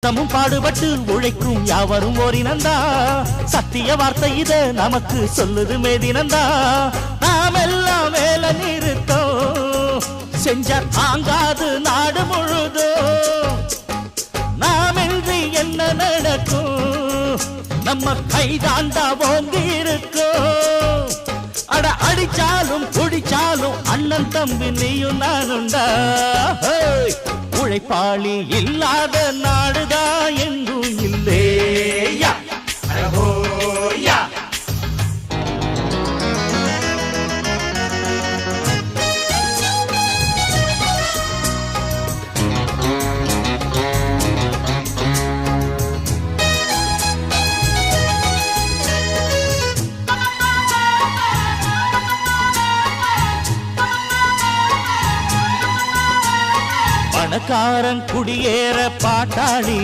தமும் பாடுபட்டு உழைக்கும் யாவரும் ஓரினந்தா சத்திய வார்த்தை இத நமக்கு சொல்லுது மேதினந்தா நாம் எல்லாம் மேல நிறுத்தோம் செஞ்ச தாங்காது நாடு முழுதோ நாம் இன்றி என்ன நடக்கும் நம்ம கைதாண்டா ஓங்கி இருக்கோம் அட அடிச்சாலும் குடிச்சாலும் அண்ணன் தம்பி நீயும் நானுண்டா உழைப்பாளி இல்லாத நாடுதான் எங்கும் இல்லையா பணக்காரன் குடியேற பாட்டாளி